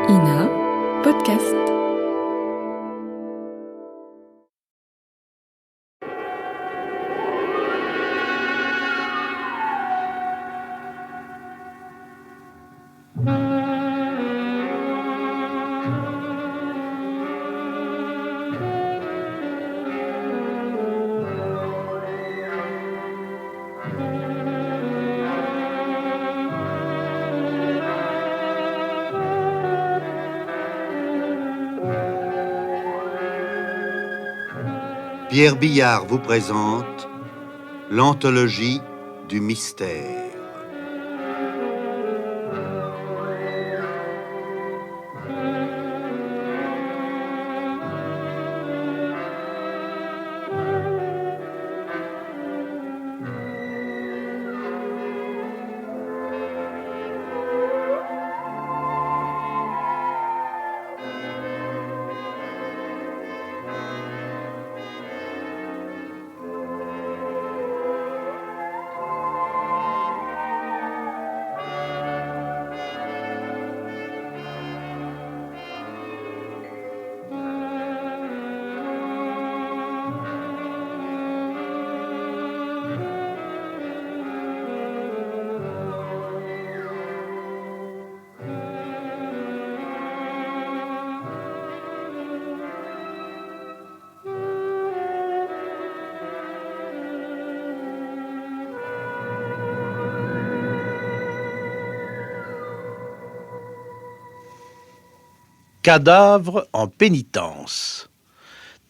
Ina, podcast. Pierre Billard vous présente l'anthologie du mystère. Cadavre en pénitence.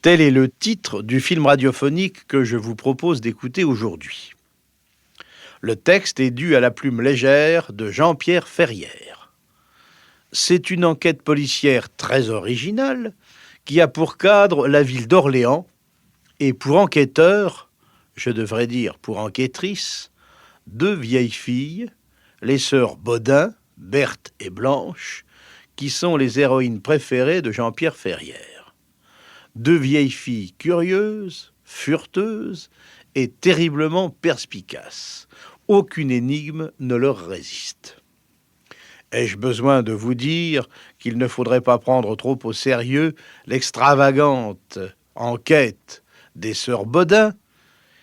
Tel est le titre du film radiophonique que je vous propose d'écouter aujourd'hui. Le texte est dû à la plume légère de Jean-Pierre Ferrière. C'est une enquête policière très originale qui a pour cadre la ville d'Orléans et pour enquêteurs, je devrais dire pour enquêtrices, deux vieilles filles, les sœurs Baudin, Berthe et Blanche, qui sont les héroïnes préférées de Jean-Pierre Ferrière. Deux vieilles filles curieuses, fureteuses et terriblement perspicaces. Aucune énigme ne leur résiste. Ai-je besoin de vous dire qu'il ne faudrait pas prendre trop au sérieux l'extravagante enquête des sœurs Baudin?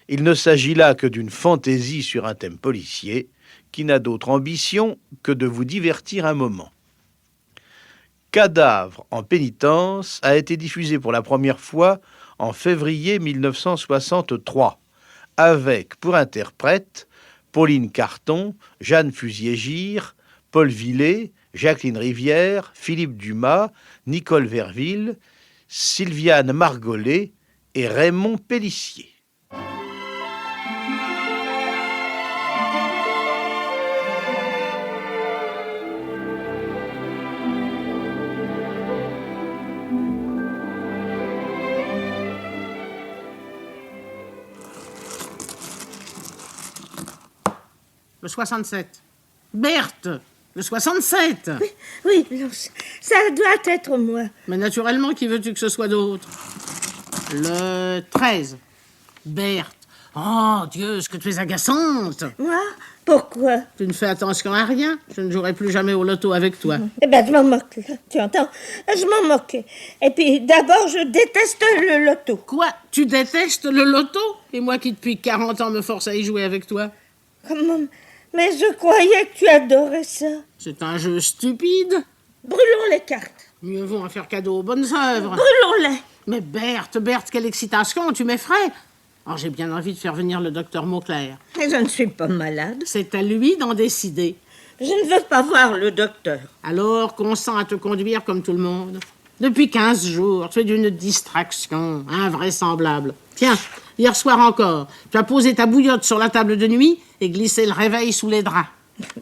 Il ne s'agit là que d'une fantaisie sur un thème policier qui n'a d'autre ambition que de vous divertir un moment. Cadavre en pénitence a été diffusé pour la première fois en février 1963, avec pour interprètes Pauline Carton, Jeanne Fusier-Gire, Paul Villet, Jacqueline Rivière, Philippe Dumas, Nicole Verville, Sylviane Margollet et Raymond Pélissier. Le 67. Berthe, le 67. Oui, Blanche, ça doit être moi. Mais naturellement, qui veux-tu que ce soit d'autre? Le 13. Berthe. Oh, Dieu, ce que tu es agaçante. Moi? Pourquoi? Tu ne fais attention à rien. Je ne jouerai plus jamais au loto avec toi. Eh ben, je m'en moque, là. Tu entends? Je m'en moque. Et puis, d'abord, je déteste le loto. Quoi? Tu détestes le loto? Et moi qui, depuis 40 ans, me force à y jouer avec toi? Comment? Mais je croyais que tu adorais ça. C'est un jeu stupide. Brûlons les cartes. Mieux vaut en faire cadeau aux bonnes œuvres. Brûlons-les. Mais Berthe, quelle excitation, tu m'effraies. Oh, j'ai bien envie de faire venir le docteur Mauclair. Mais je ne suis pas malade. C'est à lui d'en décider. Je ne veux pas voir le docteur. Alors, consens à te conduire comme tout le monde. Depuis 15 jours, tu es d'une distraction invraisemblable. Tiens, hier soir encore, tu as posé ta bouillotte sur la table de nuit et glissé le réveil sous les draps.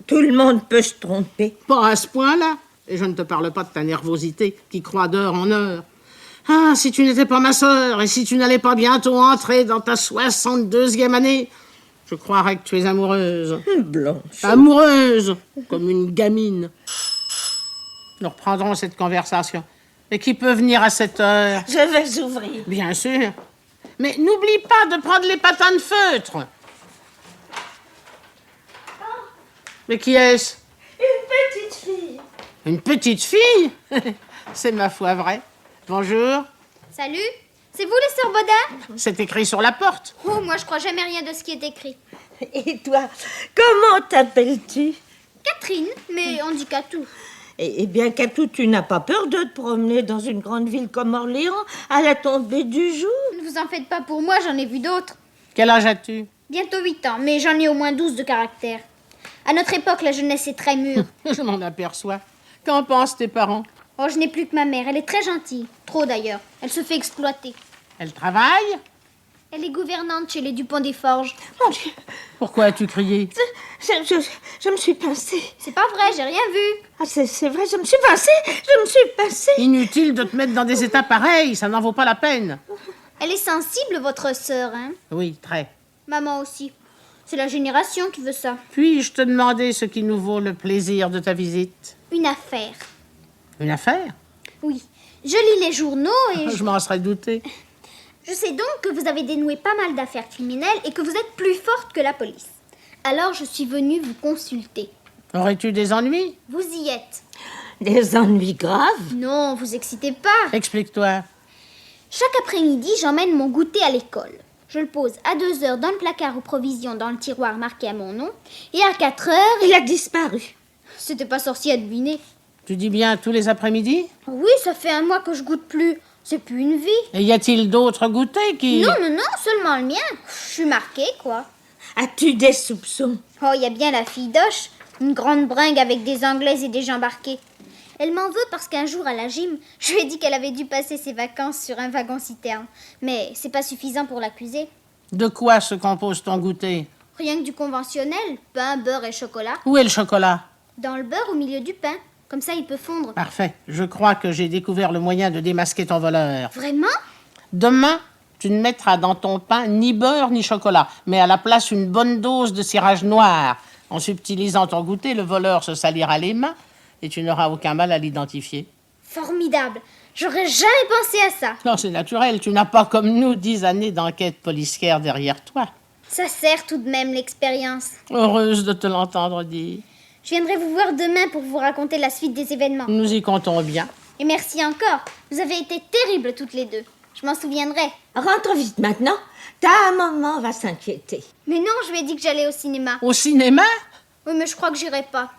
Tout le monde peut se tromper. Pas à ce point-là. Et je ne te parle pas de ta nervosité qui croît d'heure en heure. Ah, si tu n'étais pas ma sœur et si tu n'allais pas bientôt entrer dans ta 62e année, je croirais que tu es amoureuse. Blanche. Amoureuse, comme une gamine. Nous reprendrons cette conversation. Et qui peut venir à cette heure? Je vais ouvrir. Bien sûr. Mais n'oublie pas de prendre les patins de feutre. Mais qui est-ce? Une petite fille. Une petite fille? C'est ma foi vrai. Bonjour. Salut, c'est vous les sœurs Baudin? C'est écrit sur la porte. Oh, moi je crois jamais rien de ce qui est écrit. Et toi, comment t'appelles-tu? Catherine, mais on dit Catou. Eh bien, Catou, tu n'as pas peur de te promener dans une grande ville comme Orléans à la tombée du jour? Ne vous en faites pas pour moi, j'en ai vu d'autres. Quel âge as-tu? Bientôt 8 ans, mais j'en ai au moins 12 de caractère. À notre époque, la jeunesse est très mûre. Je m'en aperçois. Qu'en pensent tes parents? Oh, je n'ai plus que ma mère, elle est très gentille. Trop d'ailleurs. Elle se fait exploiter. Elle travaille? Elle est gouvernante chez les Dupont des Forges. Mon Dieu, Pourquoi as-tu crié? je me suis pincée. C'est pas vrai, j'ai rien vu. Ah, c'est vrai, je me suis pincée. Inutile de te mettre dans des états pareils, ça n'en vaut pas la peine. Elle est sensible, votre sœur, hein? Oui, très. Maman aussi. C'est la génération qui veut ça. Puis-je te demander ce qui nous vaut le plaisir de ta visite? Une affaire. Une affaire? Oui. Je lis les journaux et Je m'en serais douté. je sais donc que vous avez dénoué pas mal d'affaires criminelles et que vous êtes plus forte que la police. Alors je suis venue vous consulter. Aurais-tu des ennuis? Vous y êtes. Des ennuis graves? Non, vous excitez pas. Explique-toi. Chaque après-midi, j'emmène mon goûter à l'école. Je le pose à 2 heures dans le placard aux provisions dans le tiroir marqué à mon nom. Et à 4 heures... Il a disparu. C'était pas sorcier à deviner. Tu dis bien tous les après-midi? Oui, ça fait 1 mois que je goûte plus. C'est plus une vie. Et y a-t-il d'autres goûters qui... Non, seulement le mien. Je suis marquée, quoi. As-tu des soupçons? Oh, il y a bien la fille d'Oche, une grande bringue avec des Anglaises et des gens embarqués. Elle m'en veut parce qu'un jour à la gym, je lui ai dit qu'elle avait dû passer ses vacances sur un wagon-citerne. Mais c'est pas suffisant pour l'accuser. De quoi se compose ton goûter? Rien que du conventionnel, pain, beurre et chocolat. Où est le chocolat? Dans le beurre au milieu du pain. Comme ça, il peut fondre. Parfait. Je crois que j'ai découvert le moyen de démasquer ton voleur. Vraiment? Demain, tu ne mettras dans ton pain ni beurre ni chocolat, mais à la place une bonne dose de cirage noir. En subtilisant ton goûter, le voleur se salira les mains et tu n'auras aucun mal à l'identifier. Formidable. J'aurais jamais pensé à ça. Non, c'est naturel. Tu n'as pas comme nous 10 années d'enquête policière derrière toi. Ça sert tout de même l'expérience. Heureuse de te l'entendre dire. Je viendrai vous voir demain pour vous raconter la suite des événements. Nous y comptons bien. Et merci encore. Vous avez été terribles toutes les deux. Je m'en souviendrai. Rentre vite maintenant. Ta maman va s'inquiéter. Mais non, je lui ai dit que j'allais au cinéma. Au cinéma? Oui, mais je crois que j'irai pas.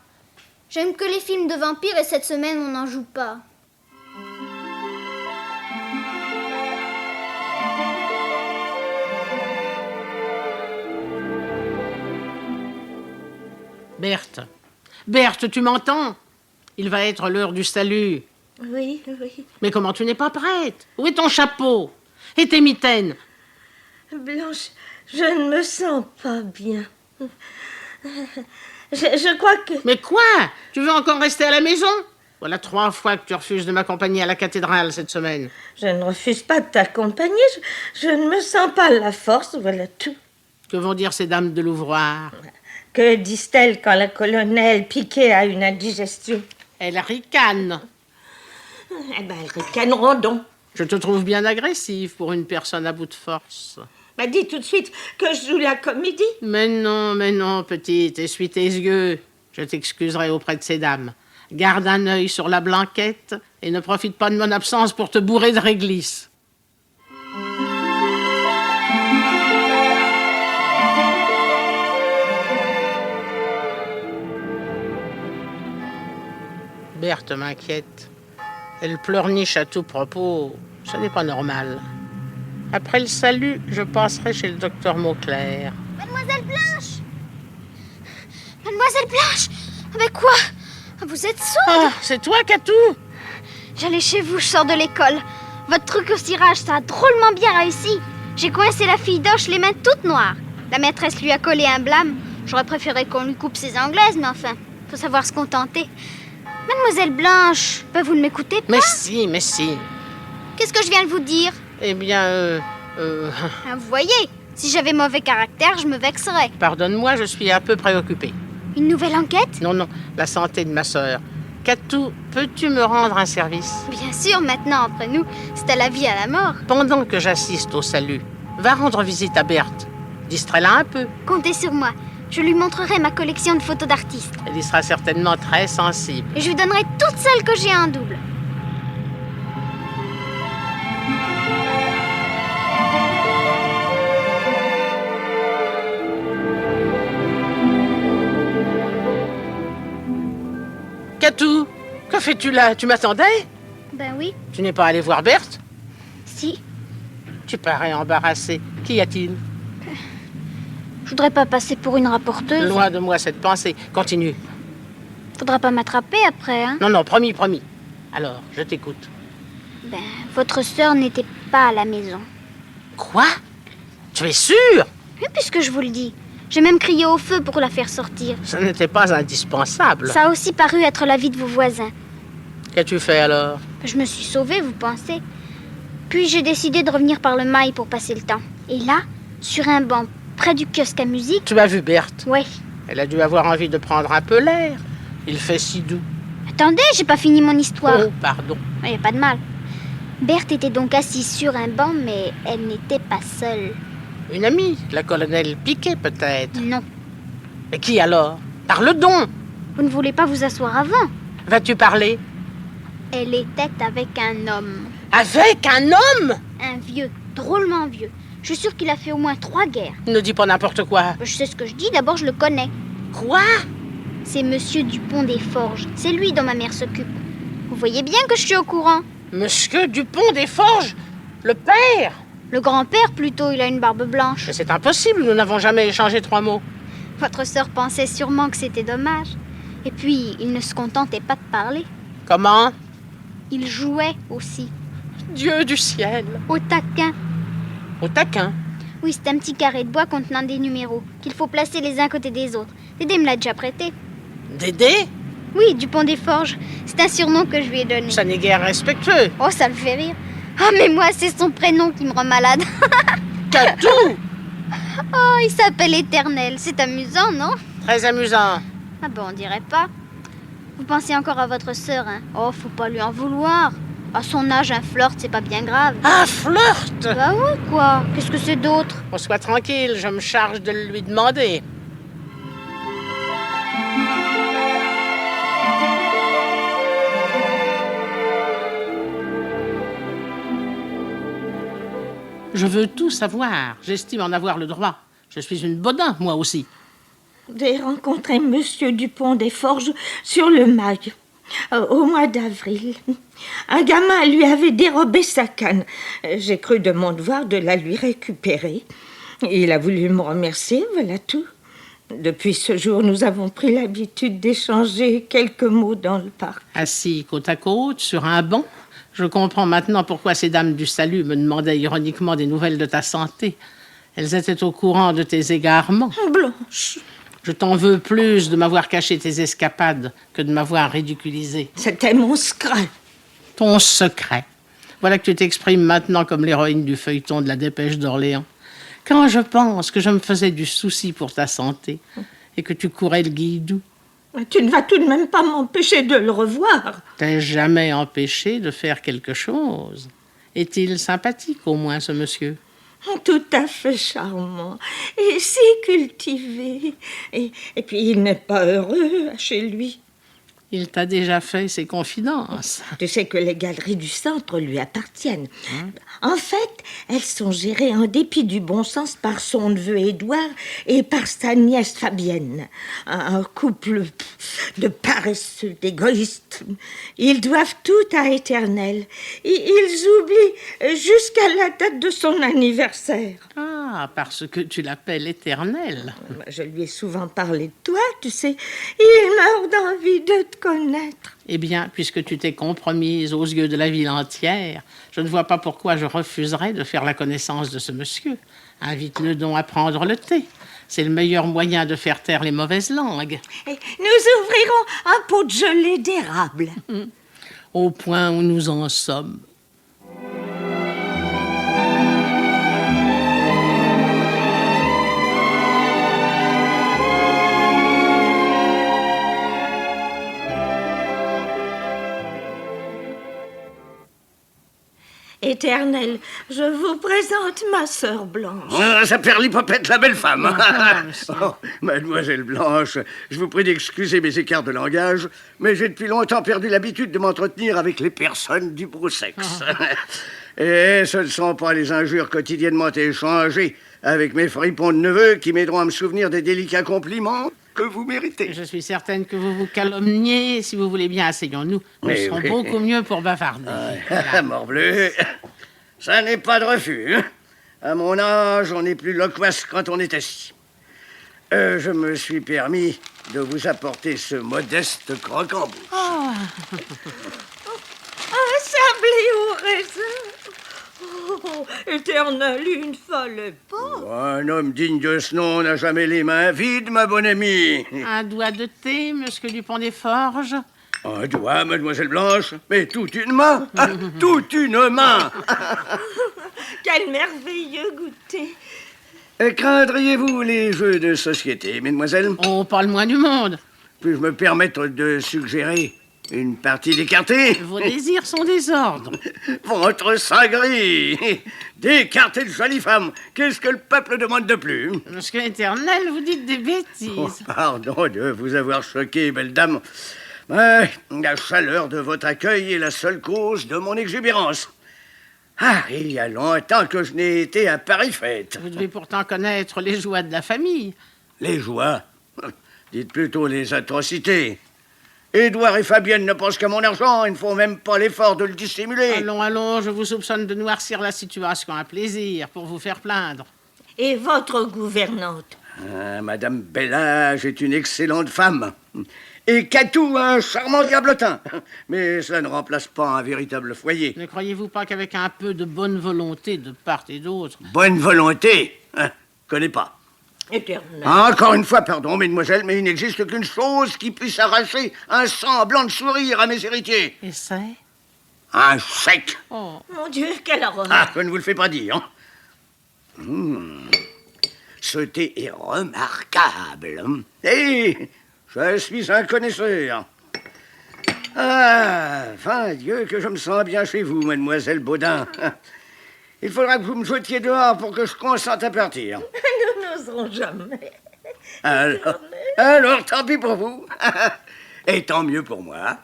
J'aime que les films de vampires et cette semaine, on n'en joue pas. Berthe. Berthe, tu m'entends? Il va être l'heure du salut. Oui. Mais comment tu n'es pas prête? Où est ton chapeau? Et tes mitaines? Blanche, je ne me sens pas bien. Je crois que... Mais quoi? Tu veux encore rester à la maison? Voilà 3 fois que tu refuses de m'accompagner à la cathédrale cette semaine. Je ne refuse pas de t'accompagner. Je ne me sens pas la force, voilà tout. Que vont dire ces dames de l'ouvroir? Que disent-elles quand la colonelle Piquet a une indigestion? Elles ricanent. Eh ben, elles ricaneront donc. Je te trouve bien agressive pour une personne à bout de force. Bah, dis tout de suite que je joue la comédie. Mais non, petite, essuie tes yeux. Je t'excuserai auprès de ces dames. Garde un œil sur la blanquette et ne profite pas de mon absence pour te bourrer de réglisse. Berthe m'inquiète. Elle pleurniche à tout propos. Ce n'est pas normal. Après le salut, je passerai chez le docteur Mauclair. Mademoiselle Blanche! Mademoiselle Blanche! Avec quoi? Vous êtes sourde? Ah, c'est toi, Catou? J'allais chez vous, je sors de l'école. Votre truc au cirage, ça a drôlement bien réussi. J'ai coincé la fille d'Oche les mains toutes noires. La maîtresse lui a collé un blâme. J'aurais préféré qu'on lui coupe ses anglaises, mais enfin, faut savoir se contenter. Mademoiselle Blanche, vous ne m'écoutez pas? Mais si. Qu'est-ce que je viens de vous dire? Eh bien, Ah, vous voyez, si j'avais mauvais caractère, je me vexerais. pardonne-moi, je suis un peu préoccupée. Une nouvelle enquête? Non, la santé de ma sœur. Catou, peux-tu me rendre un service? Bien sûr, maintenant, entre nous, c'est à la vie, à la mort. Pendant que j'assiste au salut, va rendre visite à Berthe. Distrais-la un peu. Comptez sur moi. Je lui montrerai ma collection de photos d'artistes. Elle y sera certainement très sensible. Et je lui donnerai toutes celles que j'ai en double. Catou, que fais-tu là? Tu m'attendais? Ben oui, Tu n'es pas allé voir Berthe? si. Tu parais embarrassé. Qu'y a-t-il? Je voudrais pas passer pour une rapporteuse. Loin de moi cette pensée. Continue. Faudra pas m'attraper après, hein. Non, promis. Alors, je t'écoute. Ben, votre sœur n'était pas à la maison. Quoi? Tu es sûr? Oui, puisque je vous le dis. J'ai même crié au feu pour la faire sortir. Ce n'était pas indispensable. Ça a aussi paru être l'avis de vos voisins. Qu'as-tu fait alors? Je me suis sauvée, vous pensez? Puis j'ai décidé de revenir par le mail pour passer le temps. Et là, sur un banc près du kiosque à musique... Tu as vu Berthe? Ouais. Elle a dû avoir envie de prendre un peu l'air. Il fait si doux. Attendez, j'ai pas fini mon histoire. Oh, pardon. Il n'y a pas de mal. Berthe était donc assise sur un banc, mais elle n'était pas seule. Une amie, la colonelle Piquet peut-être. Non. Mais qui alors? Parle donc! Vous ne voulez pas vous asseoir avant? Vas-tu parler? Elle était avec un homme. Avec un homme? Un vieux, drôlement vieux. Je suis sûre qu'il a fait au moins 3 guerres. Ne dis pas n'importe quoi. Je sais ce que je dis, d'abord je le connais. Quoi? C'est Monsieur Dupont des Forges. C'est lui dont ma mère s'occupe. Vous voyez bien que je suis au courant. Monsieur Dupont des Forges? Le père? Le grand-père, plutôt, il a une barbe blanche. Mais c'est impossible, nous n'avons jamais échangé 3 mots. Votre sœur pensait sûrement que c'était dommage. Et puis, il ne se contentait pas de parler. Comment? Il jouait aussi. Dieu du ciel! Au taquin. Au taquin. Oui, c'est un petit carré de bois contenant des numéros qu'il faut placer les uns à côté des autres. Dédé me l'a déjà prêté. Dédé? Oui, Dupont des Forges. C'est un surnom que je lui ai donné. Ça n'est guère respectueux. Oh, ça le fait rire. Oh, mais moi, c'est son prénom qui me rend malade. Catou! Oh, il s'appelle Éternel. C'est amusant, non? Très amusant. Ah bon, on dirait pas. Vous pensez encore à votre sœur, hein? Oh, faut pas lui en vouloir. À son âge, un flirt, c'est pas bien grave. Un flirt! Bah oui, quoi. Qu'est-ce que c'est d'autre? On soit tranquille, je me charge de lui demander. Je veux tout savoir. J'estime en avoir le droit. Je suis une bodin, moi aussi. J'ai rencontré Monsieur Dupont des Forges sur le mail, au mois d'avril. Un gamin lui avait dérobé sa canne. J'ai cru de mon devoir de la lui récupérer. Il a voulu me remercier, voilà tout. Depuis ce jour, nous avons pris l'habitude d'échanger quelques mots dans le parc. Assis côte à côte, sur un banc, je comprends maintenant pourquoi ces dames du salut me demandaient ironiquement des nouvelles de ta santé. Elles étaient au courant de tes égarements. Blanche, Je t'en veux plus de m'avoir caché tes escapades que de m'avoir ridiculisé. c'était mon secret. Ton secret. Voilà que tu t'exprimes maintenant comme l'héroïne du feuilleton de la Dépêche d'Orléans. Quand je pense que je me faisais du souci pour ta santé et que tu courais le guidou, Tu ne vas tout de même pas m'empêcher de le revoir. t'es jamais empêché de faire quelque chose. Est-il sympathique au moins, ce monsieur? Tout à fait charmant et si cultivé. Et puis il n'est pas heureux chez lui. Il t'a déjà fait ses confidences. Tu sais que les galeries du centre lui appartiennent. En fait, elles sont gérées en dépit du bon sens par son neveu Édouard et par sa nièce Fabienne. Un couple de paresseux, d'égoïstes. Ils doivent tout à Éternel. Ils oublient jusqu'à la date de son anniversaire. Ah, parce que tu l'appelles éternel. Je lui ai souvent parlé de toi, tu sais. Il meurt d'envie de te connaître. Eh bien, puisque tu t'es compromise aux yeux de la ville entière, je ne vois pas pourquoi je refuserais de faire la connaissance de ce monsieur. Invite-le donc à prendre le thé. C'est le meilleur moyen de faire taire les mauvaises langues. Et nous ouvrirons un pot de gelée d'érable. Au point où nous en sommes. Éternel, je vous présente ma sœur Blanche. Ah, ça perd l'hypopète, la belle femme. monsieur. Oh, mademoiselle Blanche, je vous prie d'excuser mes écarts de langage, mais j'ai depuis longtemps perdu l'habitude de m'entretenir avec les personnes du beau sexe. Et ce ne sont pas les injures quotidiennement échangées avec mes fripons de neveux qui m'aideront à me souvenir des délicats compliments que vous méritez. Je suis certaine que vous vous calomniez. Si vous voulez bien, asseyons-nous. Nous Oui, serons oui. beaucoup mieux pour bavarder. Morbleu, ça n'est pas de refus. Hein. À mon âge, on n'est plus loquace quand on est assis. Je me suis permis de vous apporter ce modeste croque-en-bouche. Un sablé au raisin. Oh, Éternel, une folle époque. Un homme digne de ce nom n'a jamais les mains vides, ma bonne amie. Un doigt de thé, monsieur Dupont des Forges. Un doigt, mademoiselle Blanche, mais toute une main. Toute une main. Quel merveilleux goûter. Craindriez-vous les jeux de société, mesdemoiselles? Oh, pas le moins du monde. Puis-je me permettre de suggérer une partie d'écarté? Vos désirs sont des ordres. Votre sang gris! D'écarter de jolies femmes, qu'est-ce que le peuple demande de plus? Monsieur Éternel, vous dites des bêtises. Oh, pardon de vous avoir choqué, belle dame. Mais la chaleur de votre accueil est la seule cause de mon exubérance. Ah, il y a longtemps que je n'ai été à pareille fête. Vous devez pourtant connaître les joies de la famille. Les joies? Dites plutôt les atrocités. Édouard et Fabienne ne pensent qu'à mon argent, ils ne font même pas l'effort de le dissimuler. Allons, allons, je vous soupçonne de noircir la situation à plaisir pour vous faire plaindre. Et votre gouvernante? Ah, Madame Bellage est une excellente femme. Et Catou, un charmant diablotin. Mais cela ne remplace pas un véritable foyer. Ne croyez-vous pas qu'avec un peu de bonne volonté de part et d'autre... Bonne volonté, hein, connais pas. Éternel. Encore une fois, pardon, mesdemoiselles, mais il n'existe qu'une chose qui puisse arracher un semblant de sourire à mes héritiers. Et c'est... Un chèque. Oh, Mon Dieu, quelle horreur. Ah, je ne vous le fais pas dire. Ce thé est remarquable. Et je suis un connaisseur. Ah, fin Dieu, que je me sens bien chez vous, mademoiselle Baudin. Il faudra que vous me jetiez dehors pour que je consente à partir. Nous n'oserons jamais. Alors, tant pis pour vous. Et tant mieux pour moi.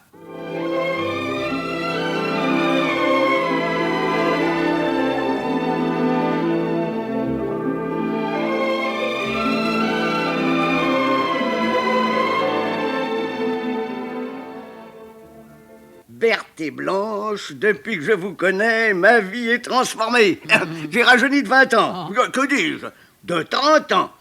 Berthe et Blanche, depuis que je vous connais, ma vie est transformée. J'ai rajeuni de 20 ans. Que dis-je? De 30 ans.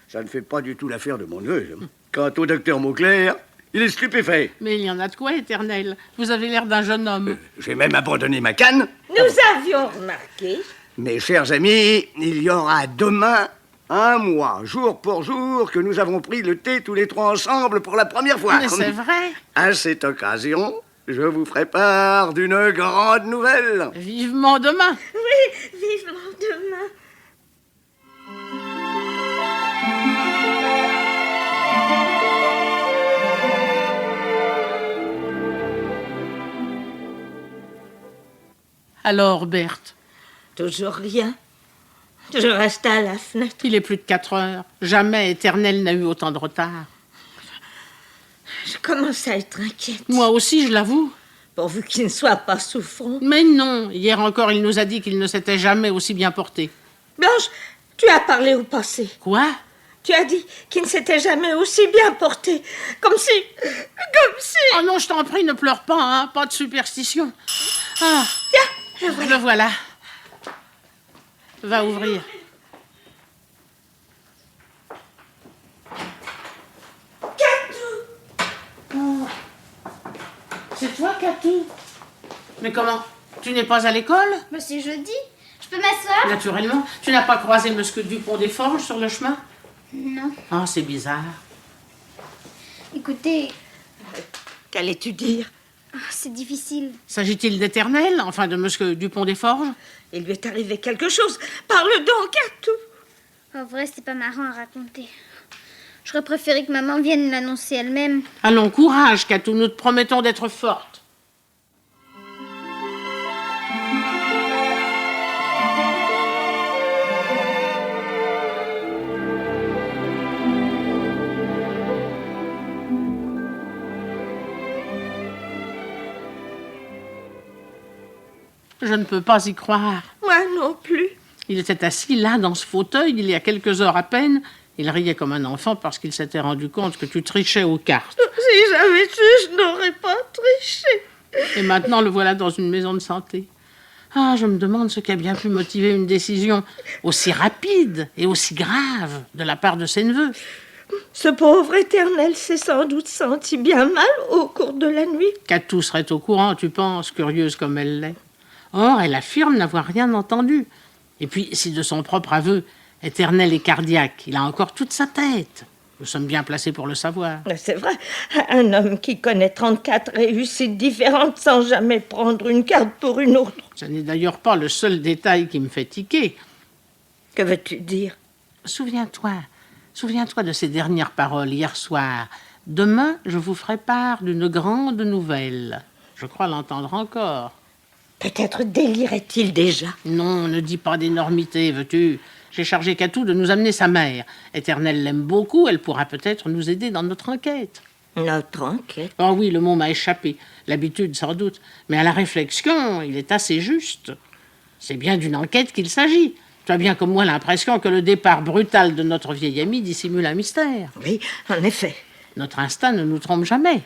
Ça ne fait pas du tout l'affaire de mon neveu. Quant au docteur Mauclair, il est stupéfait. mais il y en a de quoi, Éternel. Vous avez l'air d'un jeune homme. J'ai même abandonné ma canne. Nous avions remarqué. Mes chers amis, il y aura demain un mois, jour pour jour, que nous avons pris le thé tous les trois ensemble pour la première fois. Mais c'est vrai. À cette occasion, je vous ferai part d'une grande nouvelle. Vivement demain. Oui, vivement demain. Alors, Berthe, Toujours rien. Je reste à la fenêtre. il est plus de 4 heures. Jamais Éternel n'a eu autant de retard. Je commence à être inquiète. Moi aussi, je l'avoue. Pourvu qu'il ne soit pas souffrant. Mais non, hier encore, il nous a dit qu'il ne s'était jamais aussi bien porté. Blanche, tu as parlé au passé. Quoi? Tu as dit qu'il ne s'était jamais aussi bien porté. Comme si... Oh non, je t'en prie, ne pleure pas, hein. Pas de superstition. Ah, Tiens, le voilà. Va ouvrir. Oh. C'est toi, Catou? Mais comment? Tu n'es pas à l'école? Mais c'est jeudi. Je peux m'asseoir? Naturellement. Tu n'as pas croisé Monsieur Dupont des Forges sur le chemin? Non. Ah, c'est bizarre. Écoutez, qu'allais-tu dire? c'est difficile. S'agit-il d'Éternel, enfin de Monsieur Dupont des Forges? Il lui est arrivé quelque chose. Parle donc à tout. En vrai, c'est pas marrant à raconter. J'aurais préféré que maman vienne l'annoncer elle-même. Allons, courage, Catou, nous te promettons d'être forte. Je ne peux pas y croire. Moi non plus. Il était assis là, dans ce fauteuil, il y a quelques heures à peine. Il riait comme un enfant parce qu'il s'était rendu compte que tu trichais aux cartes. Si j'avais su, je n'aurais pas triché. Et maintenant, le voilà dans une maison de santé. Ah, je me demande ce qui a bien pu motiver une décision aussi rapide et aussi grave de la part de ses neveux. Ce pauvre Éternel s'est sans doute senti bien mal au cours de la nuit. Catou serait au courant, tu penses, curieuse comme elle l'est. Or, elle affirme n'avoir rien entendu. Et puis, si de son propre aveu, Éternel est cardiaque, il a encore toute sa tête. Nous sommes bien placés pour le savoir. C'est vrai, un homme qui connaît 34 réussites différentes sans jamais prendre une carte pour une autre. Ce n'est d'ailleurs pas le seul détail qui me fait tiquer. Que veux-tu dire? Souviens-toi de ces dernières paroles hier soir. Demain, je vous ferai part d'une grande nouvelle. Je crois l'entendre encore. Peut-être délirait-il déjà. Non, ne dis pas d'énormité, veux-tu? J'ai chargé Catou de nous amener sa mère. Éternel l'aime beaucoup, elle pourra peut-être nous aider dans notre enquête. Notre enquête? Oh oui, le mot m'a échappé. L'habitude, sans doute. Mais à la réflexion, il est assez juste. C'est bien d'une enquête qu'il s'agit. Tu as bien comme moi l'impression que le départ brutal de notre vieil ami dissimule un mystère. Oui, en effet. Notre instinct ne nous trompe jamais.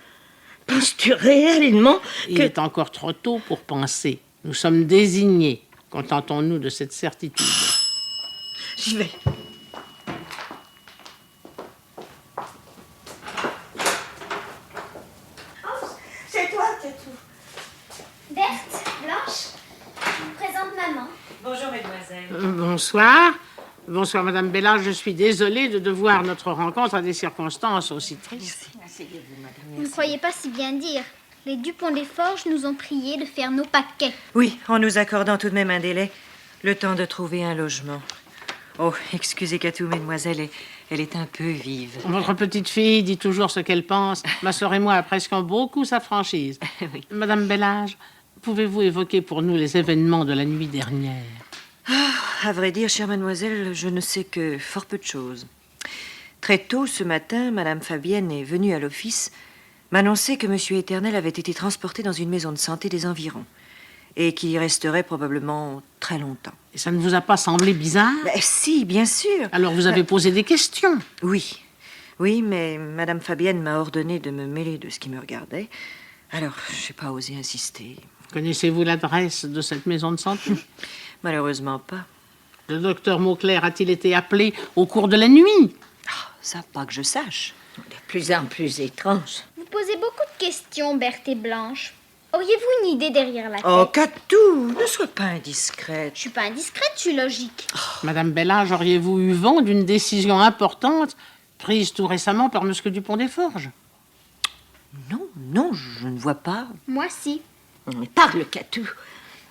Penses-tu réellement Il est encore trop tôt pour penser. Nous sommes désignés. Contentons-nous de cette certitude. J'y vais. C'est toi, Catou. Berthe, Blanche, je vous présente maman. Bonjour, mesdemoiselles. Bonsoir. Bonsoir, Madame Bellard. Je suis désolée de devoir notre rencontre à des circonstances aussi tristes. Asseyez-vous, madame. Vous ne croyez pas si bien dire. Les Dupont-des-Forges nous ont priés de faire nos paquets. Oui, en nous accordant tout de même un délai, le temps de trouver un logement. Oh, excusez Catou, mesdemoiselles, elle est un peu vive. Votre petite fille dit toujours ce qu'elle pense. Ma sœur et moi apprécions beaucoup sa franchise. Oui. Madame Bellage, pouvez-vous évoquer pour nous les événements de la nuit dernière? À vrai dire, chère mademoiselle, je ne sais que fort peu de choses. Très tôt ce matin, madame Fabienne est venue à l'office m'annoncer que monsieur Éternel avait été transporté dans une maison de santé des environs et qu'il y resterait probablement très longtemps. Et ça ne vous a pas semblé bizarre? Si, bien sûr. Alors vous avez posé des questions? Oui, mais madame Fabienne m'a ordonné de me mêler de ce qui me regardait. Alors, je n'ai pas osé insister. Connaissez-vous l'adresse de cette maison de santé? Malheureusement pas. Le docteur Mauclair a-t-il été appelé au cours de la nuit? Ça, pas que je sache. De plus en plus étrange. Vous posez beaucoup de questions, Berthe et Blanche. Auriez-vous une idée derrière la tête? Oh, Catou, ne sois pas indiscrète. Je suis pas indiscrète, je suis logique. Madame Bellage, auriez-vous eu vent d'une décision importante prise tout récemment par Monsieur Dupont-des-Forges? Non, je ne vois pas. Moi, si. Mais parle, Catou.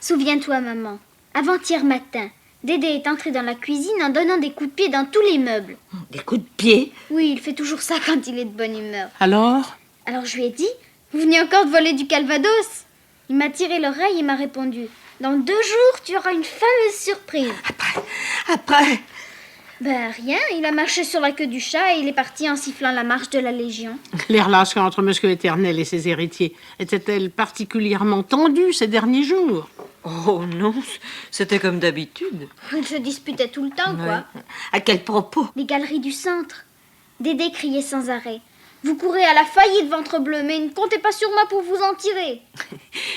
Souviens-toi, maman. Avant-hier matin, Dédé est entré dans la cuisine en donnant des coups de pied dans tous les meubles. Des coups de pied? Oui, il fait toujours ça quand il est de bonne humeur. Alors? Alors je lui ai dit, vous venez encore de voler du Calvados? Il m'a tiré l'oreille et m'a répondu, dans 2 jours, tu auras une fameuse surprise. Après? Ben rien, il a marché sur la queue du chat et il est parti en sifflant la marche de la Légion. Les relations entre Monsieur Éternel et ses héritiers étaient-elles particulièrement tendues ces derniers jours? Oh non, c'était comme d'habitude. Ils se disputaient tout le temps, quoi. À quel propos? Les galeries du centre. Dédé criait sans arrêt. Vous courez à la faillite, ventre bleu, mais ne comptez pas sur moi pour vous en tirer.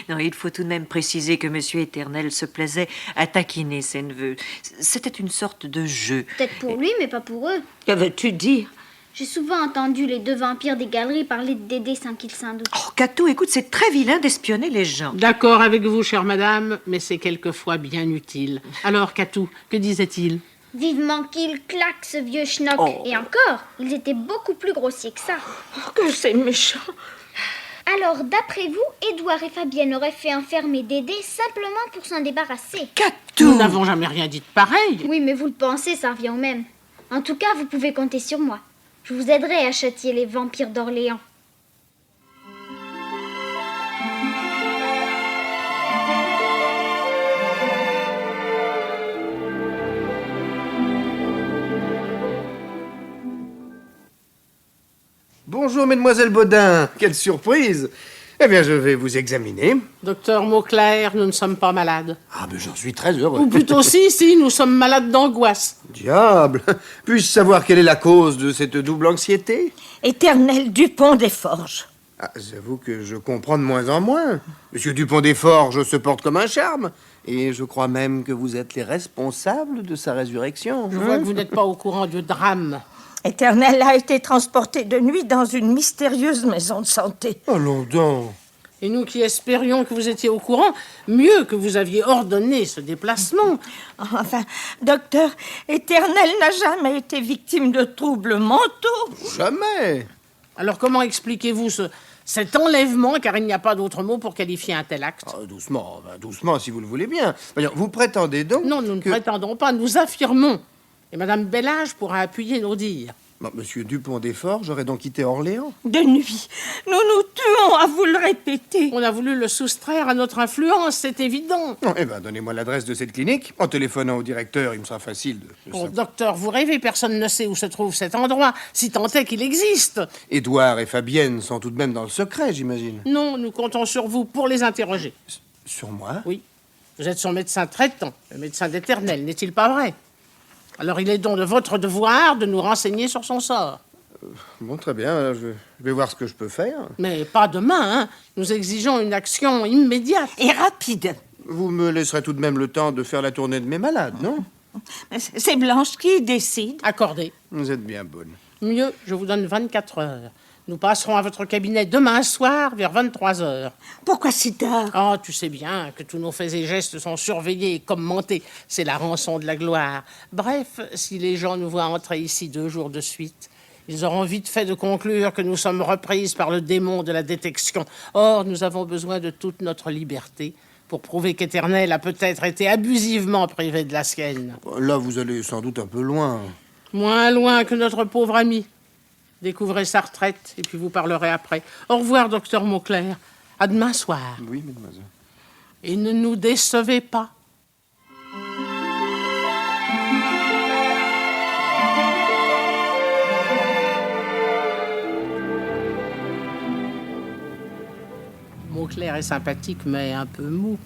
Non, il faut tout de même préciser que monsieur Éternel se plaisait à taquiner ses neveux. C'était une sorte de jeu. Peut-être pour lui, mais pas pour eux. Que veux-tu dire? J'ai souvent entendu les 2 vampires des galeries parler de Dédé sans qu'ils s'en doutent. Oh, Catou, écoute, c'est très vilain d'espionner les gens. D'accord avec vous, chère madame, mais c'est quelquefois bien utile. Alors, Catou, que disait-il? Vivement qu'il claque, ce vieux schnock. Oh. Et encore, ils étaient beaucoup plus grossiers que ça. Oh, que c'est méchant. Alors, d'après vous, Édouard et Fabienne auraient fait enfermer Dédé simplement pour s'en débarrasser. Nous Catou! n'avons jamais rien dit de pareil. Oui, mais vous le pensez, ça revient au même. En tout cas, vous pouvez compter sur moi. Je vous aiderai à châtier les vampires d'Orléans. Bonjour, mesdemoiselles Baudin. Quelle surprise! Eh bien, je vais vous examiner. Docteur Mauclair, nous ne sommes pas malades. Ah, ben j'en suis très heureux. Ou plutôt si, nous sommes malades d'angoisse. Diable! Puis-je savoir quelle est la cause de cette double anxiété? Éternel Dupont des Forges. Ah, j'avoue que je comprends de moins en moins. Monsieur Dupont des Forges se porte comme un charme. Et je crois même que vous êtes les responsables de sa résurrection. Je vois que vous n'êtes pas au courant du drame. Éternel a été transporté de nuit dans une mystérieuse maison de santé. Allons donc. Et nous qui espérions que vous étiez au courant, mieux que vous aviez ordonné ce déplacement. Enfin, docteur, Éternel n'a jamais été victime de troubles mentaux. Jamais. Alors comment expliquez-vous cet enlèvement, car il n'y a pas d'autre mot pour qualifier un tel acte? Doucement, doucement, si vous le voulez bien. Voyons, vous prétendez donc Non, nous ne prétendons pas, nous affirmons. Et Madame Bellage pourra appuyer nos dires. Bon, Monsieur Dupont des Forges aurait donc quitté Orléans? De nuit, nous nous tuons à vous le répéter. On a voulu le soustraire à notre influence, c'est évident. Eh bien, donnez-moi l'adresse de cette clinique. En téléphonant au directeur, il me sera facile de... Bon, docteur, vous rêvez, personne ne sait où se trouve cet endroit, si tant est qu'il existe. Édouard et Fabienne sont tout de même dans le secret, j'imagine. Non, nous comptons sur vous pour les interroger. Sur moi? Oui. Vous êtes son médecin traitant, le médecin d'Éternel, n'est-il pas vrai? Alors il est donc de votre devoir de nous renseigner sur son sort. Bon, très bien, alors je vais voir ce que je peux faire. Mais pas demain, hein. Nous exigeons une action immédiate. Et rapide. Vous me laisserez tout de même le temps de faire la tournée de mes malades, non? C'est Blanche qui décide. Accordé. Vous êtes bien bonne. Mieux, je vous donne 24 heures. Nous passerons à votre cabinet demain soir vers 23 heures. Pourquoi si tard? Oh, tu sais bien que tous nos faits et gestes sont surveillés et commentés. C'est la rançon de la gloire. Bref, si les gens nous voient entrer ici 2 jours de suite, ils auront vite fait de conclure que nous sommes reprises par le démon de la détection. Or, nous avons besoin de toute notre liberté pour prouver qu'Éternel a peut-être été abusivement privé de la sienne. Là, vous allez sans doute un peu loin. Moins loin que notre pauvre ami. Découvrez sa retraite et puis vous parlerez après. Au revoir, docteur Mauclair. À demain soir. Oui, mademoiselle. Et ne nous décevez pas. Mauclair est sympathique, mais un peu mou.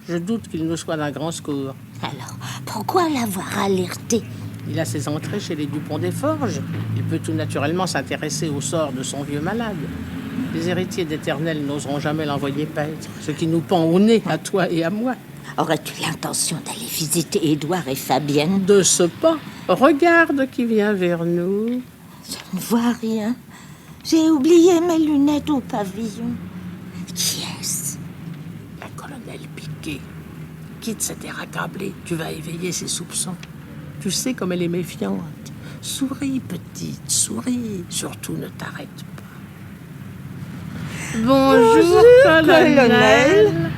Je doute qu'il nous soit d'un grand secours. Alors, pourquoi l'avoir alerté? Il a ses entrées chez les Dupont des Forges. Il peut tout naturellement s'intéresser au sort de son vieux malade. Les héritiers d'Éternel n'oseront jamais l'envoyer paître, ce qui nous pend au nez, à toi et à moi. Aurais-tu l'intention d'aller visiter Édouard et Fabienne? De ce pas, regarde qui vient vers nous. Je ne vois rien. J'ai oublié mes lunettes au pavillon. Qui est-ce? La colonelle Piquet. Quitte cet air accablé, tu vas éveiller ses soupçons. Tu sais comme elle est méfiante. Souris, petite, souris. Surtout, ne t'arrête pas. Bonjour, colonel.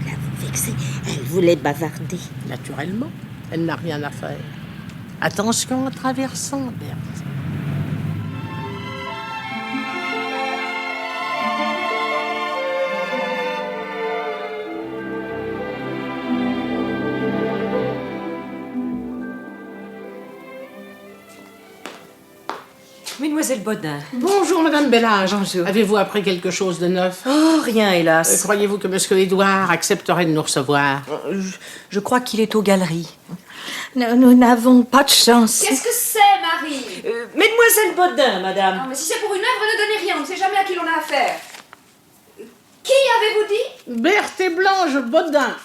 L'avoue vexée, elle voulait bavarder. Naturellement, elle n'a rien à faire. Attention en traversant, Berthe. Mademoiselle Bodin. Bonjour, Madame Bellage. Bonjour. Avez-vous appris quelque chose de neuf? Oh, rien, hélas. Croyez-vous que Monsieur Édouard accepterait de nous recevoir? Je crois qu'il est aux galeries. Nous n'avons pas de chance. Qu'est-ce que c'est, Marie? Mademoiselle Bodin, madame. Non, mais si c'est pour une œuvre, ne donnez rien, on ne sait jamais à qui l'on a affaire. Qui avez-vous dit? Berthe et Blanche Bodin.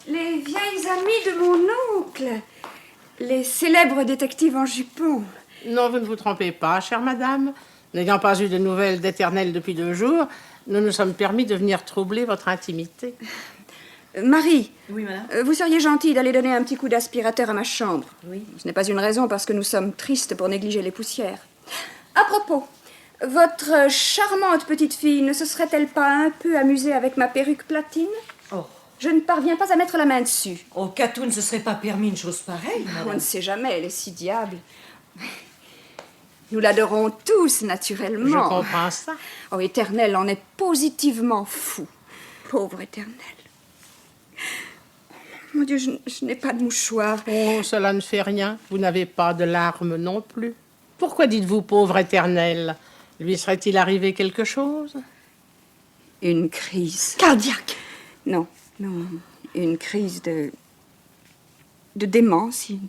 Les vieilles amies de mon oncle. Les célèbres détectives en jupon. Non, vous ne vous trompez pas, chère madame. N'ayant pas eu de nouvelles d'Éternel depuis 2 jours, nous nous sommes permis de venir troubler votre intimité. Marie. Oui, madame. Vous seriez gentille d'aller donner un petit coup d'aspirateur à ma chambre. Oui. Ce n'est pas une raison parce que nous sommes tristes pour négliger les poussières. À propos, votre charmante petite fille ne se serait-elle pas un peu amusée avec ma perruque platine? Oh. Je ne parviens pas à mettre la main dessus. Au Catou ne se serait pas permis une chose pareille, madame. On ne sait jamais, elle est si diable. Nous l'adorons tous, naturellement. Je comprends ça. Oh, Éternel en est positivement fou. Pauvre Éternel. Mon Dieu, je n'ai pas de mouchoir. Oh, cela ne fait rien. Vous n'avez pas de larmes non plus. Pourquoi dites-vous pauvre Éternel? Lui serait-il arrivé quelque chose? Une crise. Cardiaque. Non, une crise de démence. Il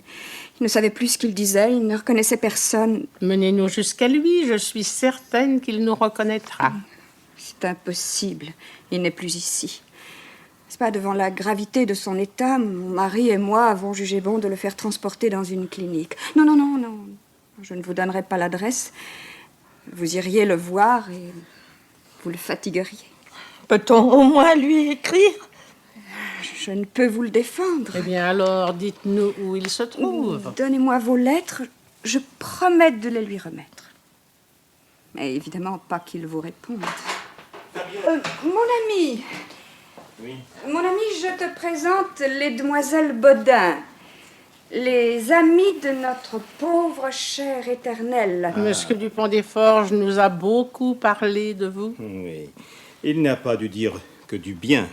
ne savait plus ce qu'il disait, il ne reconnaissait personne. Menez-nous jusqu'à lui, je suis certaine qu'il nous reconnaîtra. C'est impossible, il n'est plus ici. N'est-ce pas, devant la gravité de son état, mon mari et moi avons jugé bon de le faire transporter dans une clinique. Non, je ne vous donnerai pas l'adresse. Vous iriez le voir et vous le fatigueriez. Peut-on au moins lui écrire? Je ne peux vous le défendre. Eh bien alors, dites-nous où il se trouve. Donnez-moi vos lettres, je promets de les lui remettre. Mais évidemment, pas qu'il vous réponde. Mon ami. Oui. Mon ami, je te présente les demoiselles Bodin, les amies de notre pauvre cher Éternel. Monsieur Dupont des Forges nous a beaucoup parlé de vous. Oui. Il n'a pas dû dire que du bien.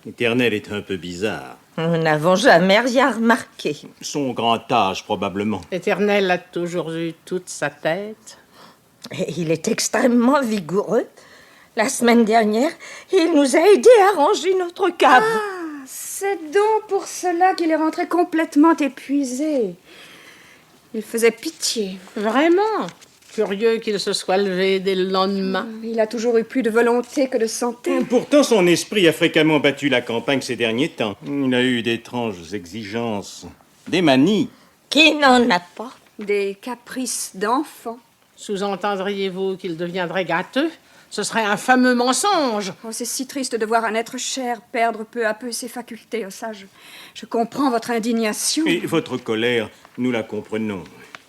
Éternel est un peu bizarre. Nous n'avons jamais rien remarqué. Son grand âge, probablement. Éternel a toujours eu toute sa tête. Et il est extrêmement vigoureux. La semaine dernière, il nous a aidés à ranger notre cave. Ah, c'est donc pour cela qu'il est rentré complètement épuisé. Il faisait pitié. Vraiment? Curieux qu'il se soit levé dès le lendemain. Il a toujours eu plus de volonté que de santé. Pourtant, son esprit a fréquemment battu la campagne ces derniers temps. Il a eu d'étranges exigences, des manies. Qui n'en a pas? Des caprices d'enfant. Sous-entendriez-vous qu'il deviendrait gâteux? Ce serait un fameux mensonge. Oh, c'est si triste de voir un être cher perdre peu à peu ses facultés. Oh, ça, je comprends votre indignation. Et votre colère, nous la comprenons.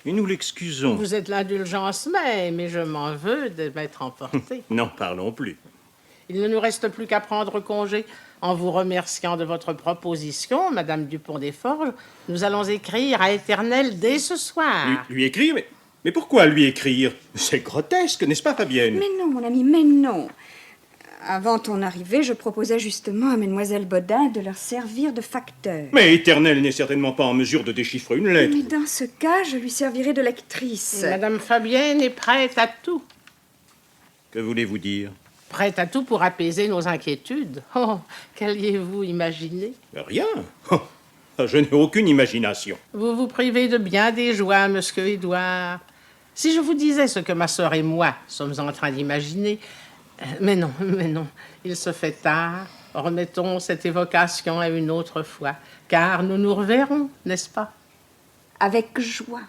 Et nous l'excusons. Vous êtes l'indulgence même, mais je m'en veux de m'être emporté. N'en parlons plus. Il ne nous reste plus qu'à prendre congé. En vous remerciant de votre proposition, Madame Dupont des Forges, nous allons écrire à Éternel dès ce soir. Lui écrire? Mais pourquoi lui écrire? C'est grotesque, n'est-ce pas, Fabienne? Mais non, mon ami, mais non. Avant ton arrivée, je proposais justement à Mesdemoiselles Bodin de leur servir de facteur. Mais Éternel n'est certainement pas en mesure de déchiffrer une lettre. Mais dans ce cas, je lui servirai de lectrice. Madame Fabienne est prête à tout. Que voulez-vous dire? Prête à tout pour apaiser nos inquiétudes. Oh, qu'alliez-vous imaginer? Rien. Oh, je n'ai aucune imagination. Vous vous privez de bien des joies, monsieur Édouard. Si je vous disais ce que ma sœur et moi sommes en train d'imaginer... Mais non, il se fait tard. Remettons cette évocation à une autre fois, car nous nous reverrons, n'est-ce pas? Avec joie.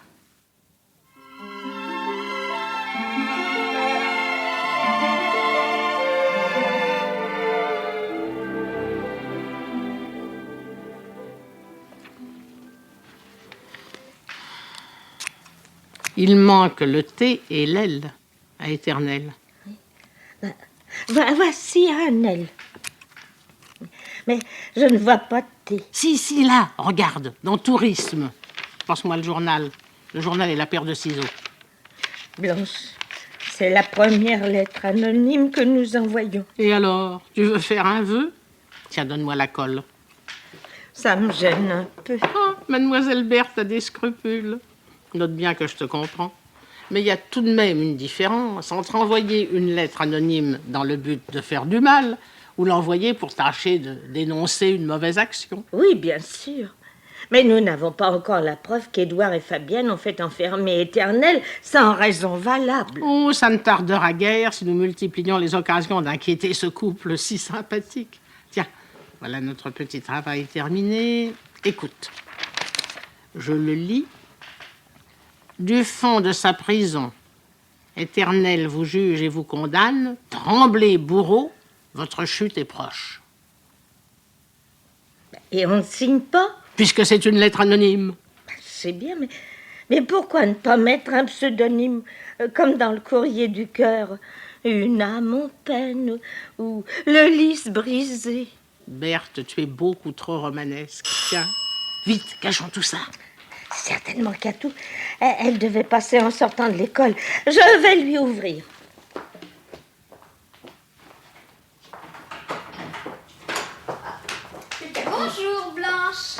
Il manque le thé et l'aile à Éternel. Voici un aile. Mais je ne vois pas de thé. Si, là, regarde, dans Tourisme. Passe-moi le journal. Le journal et la paire de ciseaux. Blanche, c'est la première lettre anonyme que nous envoyons. Et alors, tu veux faire un vœu? Tiens, donne-moi la colle. Ça me gêne un peu. Oh, Mademoiselle Berthe a des scrupules. Note bien que je te comprends. Mais il y a tout de même une différence entre envoyer une lettre anonyme dans le but de faire du mal ou l'envoyer pour tâcher de dénoncer une mauvaise action. Oui, bien sûr. Mais nous n'avons pas encore la preuve qu'Édouard et Fabienne ont fait enfermer Éternel sans raison valable. Oh, ça ne tardera guère si nous multiplions les occasions d'inquiéter ce couple si sympathique. Tiens, voilà notre petit travail terminé. Écoute, je le lis. Du fond de sa prison, Éternel vous juge et vous condamne. Tremblez, bourreau, votre chute est proche. Et on ne signe pas? Puisque c'est une lettre anonyme. C'est bien, mais pourquoi ne pas mettre un pseudonyme, comme dans le courrier du cœur? Une âme en peine, ou le lys brisé. Berthe, tu es beaucoup trop romanesque. Tiens, vite, cachons tout ça. Certainement qu'Atou, elle devait passer en sortant de l'école. Je vais lui ouvrir. Bonjour, Blanche.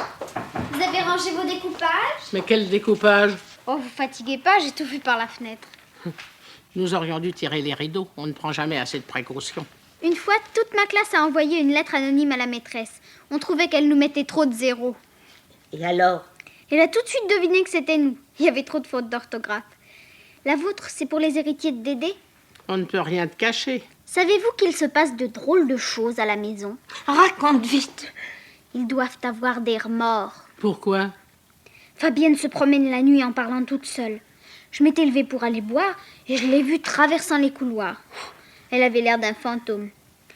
Vous avez rangé vos découpages? Mais quel découpage? Oh, vous fatiguez pas, j'ai tout vu par la fenêtre. Nous aurions dû tirer les rideaux. On ne prend jamais assez de précautions. Une fois, toute ma classe a envoyé une lettre anonyme à la maîtresse. On trouvait qu'elle nous mettait trop de zéros. Et alors? Elle a tout de suite deviné que c'était nous. Il y avait trop de fautes d'orthographe. La vôtre, c'est pour les héritiers de Dédé? On ne peut rien te cacher. Savez-vous qu'il se passe de drôles de choses à la maison? Raconte vite. Ils doivent avoir des remords. Pourquoi? Fabienne se promène la nuit en parlant toute seule. Je m'étais levée pour aller boire et je l'ai vue traversant les couloirs. Elle avait l'air d'un fantôme.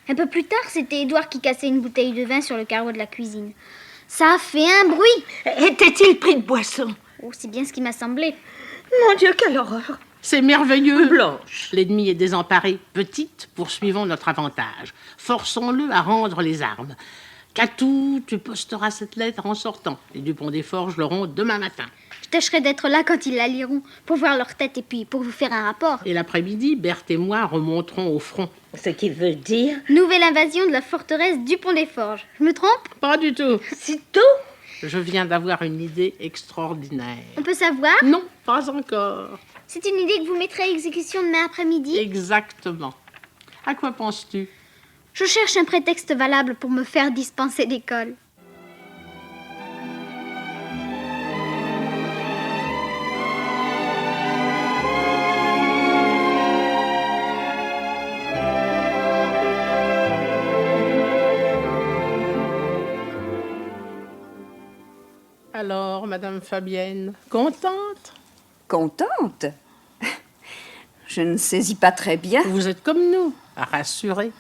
Un peu plus tard, c'était Édouard qui cassait une bouteille de vin sur le carreau de la cuisine. Ça a fait un bruit. Était-il pris de boisson? Oh, c'est bien ce qui m'a semblé. Mon Dieu, quelle horreur! C'est merveilleux. Blanche. L'ennemi est désemparé. Petite, poursuivons notre avantage. Forçons-le à rendre les armes. Catou, tu posteras cette lettre en sortant. Les Dupont des Forges l'auront demain matin. Je tâcherai d'être là quand ils la liront, pour voir leur tête et puis pour vous faire un rapport. Et l'après-midi, Berthe et moi remonterons au front. Ce qui veut dire... Nouvelle invasion de la forteresse Dupont des Forges. Je me trompe? Pas du tout. Si tôt? Je viens d'avoir une idée extraordinaire. On peut savoir? Non, pas encore. C'est une idée que vous mettrez à exécution demain après-midi? Exactement. À quoi penses-tu? Je cherche un prétexte valable pour me faire dispenser d'école. Alors, Madame Fabienne, contente? Contente? Je ne saisis pas très bien. Vous êtes comme nous, rassurée.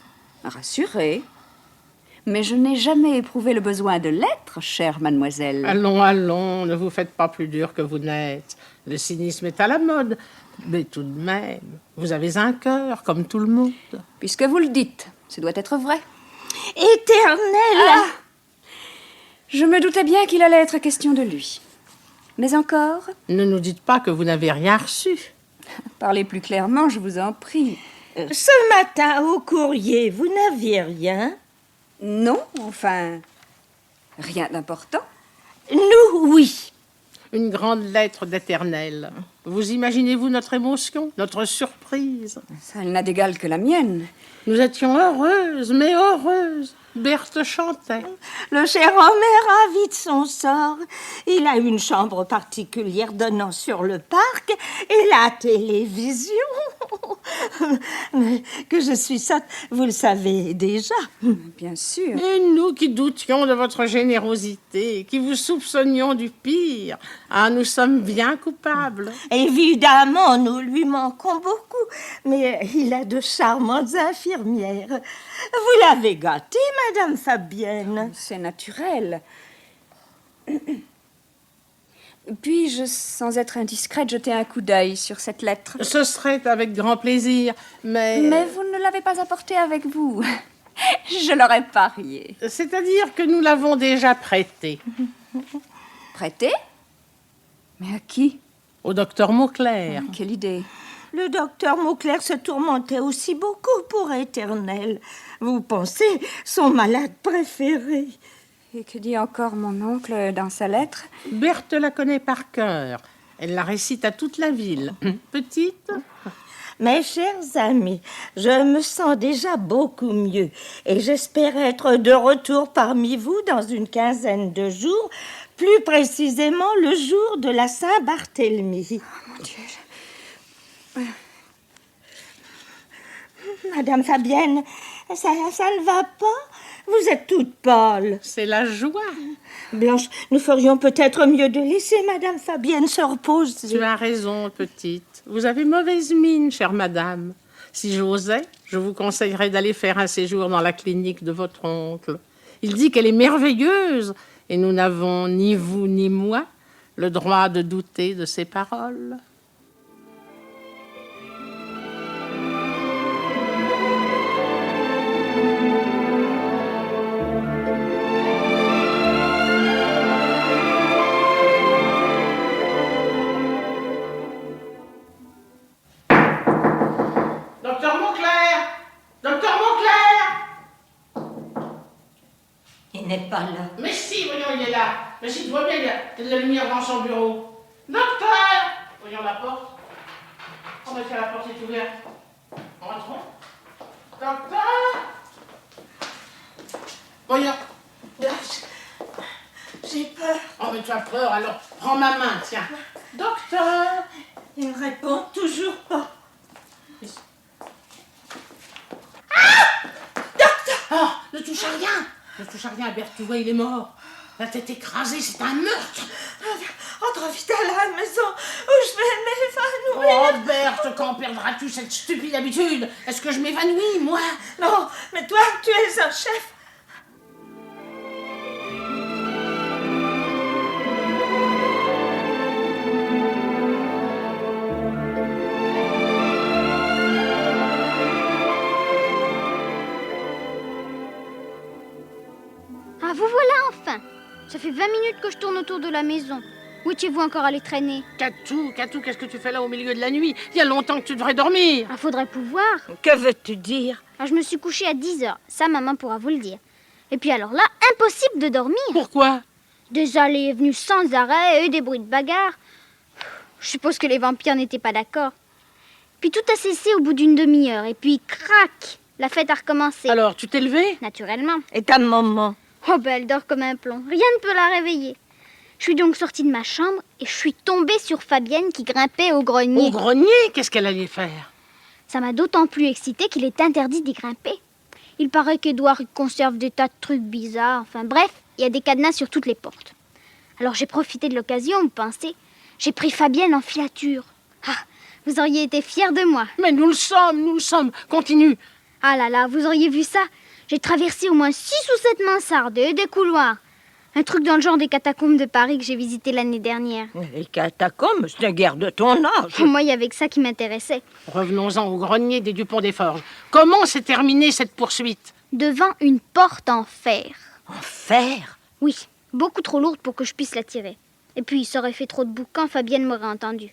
Rassurée. Mais je n'ai jamais éprouvé le besoin de l'être, chère mademoiselle. Allons, allons, ne vous faites pas plus dur que vous n'êtes. Le cynisme est à la mode. Mais tout de même, vous avez un cœur, comme tout le monde. Puisque vous le dites, ce doit être vrai. Éternel! Ah! Je me doutais bien qu'il allait être question de lui. Mais encore? Ne nous dites pas que vous n'avez rien reçu. Parlez plus clairement, je vous en prie. Ce matin, au courrier, vous n'aviez rien? Non, enfin, rien d'important. Nous, oui. Une grande lettre d'Éternel. Vous imaginez-vous notre émotion, notre surprise? Ça, elle n'a d'égal que la mienne. Nous étions heureuses, mais heureuses. Berthe chantait. Le cher homme est ravi de son sort. Il a une chambre particulière donnant sur le parc et la télévision. Mais que je suis sotte, vous le savez déjà. Bien sûr. Et nous qui doutions de votre générosité, qui vous soupçonnions du pire, ah, nous sommes bien coupables. Évidemment, nous lui manquons beaucoup, mais il a de charmantes infirmières. Vous l'avez gâté, Madame Fabienne. C'est naturel. Puis-je, sans être indiscrète, jeter un coup d'œil sur cette lettre? Ce serait avec grand plaisir, mais... Mais vous ne l'avez pas apportée avec vous. Je l'aurais parié. C'est-à-dire que nous l'avons déjà prêtée. Prêtée? Mais à qui? Au docteur Mauclair. Quelle idée. Le docteur Mauclair se tourmentait aussi beaucoup pour Éternel. Vous pensez, son malade préféré. Et que dit encore mon oncle dans sa lettre? Berthe la connaît par cœur. Elle la récite à toute la ville. Petite? Mes chers amis, je me sens déjà beaucoup mieux et j'espère être de retour parmi vous dans une quinzaine de jours, plus précisément le jour de la Saint-Barthélemy. Oh, mon Dieu. Madame Fabienne, ça ne va pas? Vous êtes toute pâle. C'est la joie. Blanche, nous ferions peut-être mieux de laisser Madame Fabienne se reposer. Tu as raison, petite. Vous avez mauvaise mine, chère madame. Si j'osais, je vous conseillerais d'aller faire un séjour dans la clinique de votre oncle. Il dit qu'elle est merveilleuse et nous n'avons, ni vous ni moi, le droit de douter de ses paroles. Docteur Mauclair! Docteur Mauclair! Il n'est pas là. Mais si, voyons, il est là. Mais si tu vois bien, il y a de la lumière dans son bureau. Docteur! Voyons la porte. Oh, monsieur, la porte est ouverte. Entrons. Docteur! Voyons. J'ai peur. Oh, mais tu as peur, alors prends ma main, tiens. Docteur! Il ne répond toujours pas. Oh, ne touche à rien. Ne touche à rien, Berthe, tu vois, il est mort. La tête écrasée, c'est un meurtre. Entre vite à la maison où je vais m'évanouir. Oh, Berthe, quand perdras-tu cette stupide habitude? Est-ce que je m'évanouis, moi? Non, mais toi, tu es un chef. Ah, vous voilà enfin. Ça fait 20 minutes que je tourne autour de la maison. Où étiez-vous encore allé traîner? Catou, qu'est-ce que tu fais là au milieu de la nuit? Il y a longtemps que tu devrais dormir. Ah, faudrait pouvoir. Que veux-tu dire? Ah, je me suis couchée à 10h. Ça, maman pourra vous le dire. Et puis alors là, impossible de dormir. Pourquoi? Des allées et venues sans arrêt et des bruits de bagarre. Je suppose que les vampires n'étaient pas d'accord. Puis tout a cessé au bout d'une demi-heure. Et puis, crac, la fête a recommencé. Alors, tu t'es levé? Naturellement. Et ta maman? Oh ben, elle dort comme un plomb. Rien ne peut la réveiller. Je suis donc sortie de ma chambre et je suis tombée sur Fabienne qui grimpait au grenier. Au grenier? Qu'est-ce qu'elle allait faire? Ça m'a d'autant plus excitée qu'il est interdit d'y grimper. Il paraît qu'Édouard y conserve des tas de trucs bizarres. Enfin bref, il y a des cadenas sur toutes les portes. Alors j'ai profité de l'occasion, vous pensez. J'ai pris Fabienne en filature. Ah, vous auriez été fiers de moi. Mais nous le sommes. Continue. Ah là là, vous auriez vu ça? J'ai traversé au moins 6 ou 7 mansardes et des couloirs. Un truc dans le genre des catacombes de Paris que j'ai visité l'année dernière. Les catacombes, c'est une guerre de ton âge. Moi, il y avait que ça qui m'intéressait. Revenons-en au grenier des Dupont des Forges. Comment s'est terminée cette poursuite? Devant une porte en fer. En fer? Oui, beaucoup trop lourde pour que je puisse la tirer. Et puis, ça aurait fait trop de boucan, Fabienne m'aurait entendu.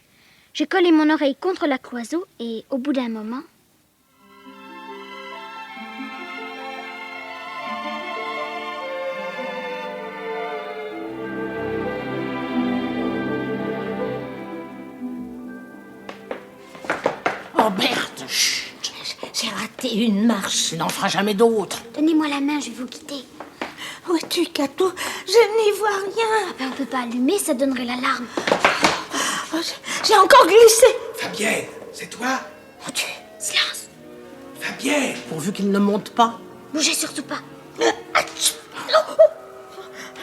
J'ai collé mon oreille contre la cloison et, au bout d'un moment... Oh, Berthe, chut. J'ai raté une marche. Tu n'en feras jamais d'autres. Donnez-moi la main, je vais vous quitter. Où es-tu, Catou? Je n'y vois rien. Ah ben, on peut pas allumer, ça donnerait l'alarme. Oh, j'ai encore glissé. Fabienne, c'est toi? Mon Dieu. Silence. Fabienne! Pourvu qu'il ne monte pas. Bougez surtout pas.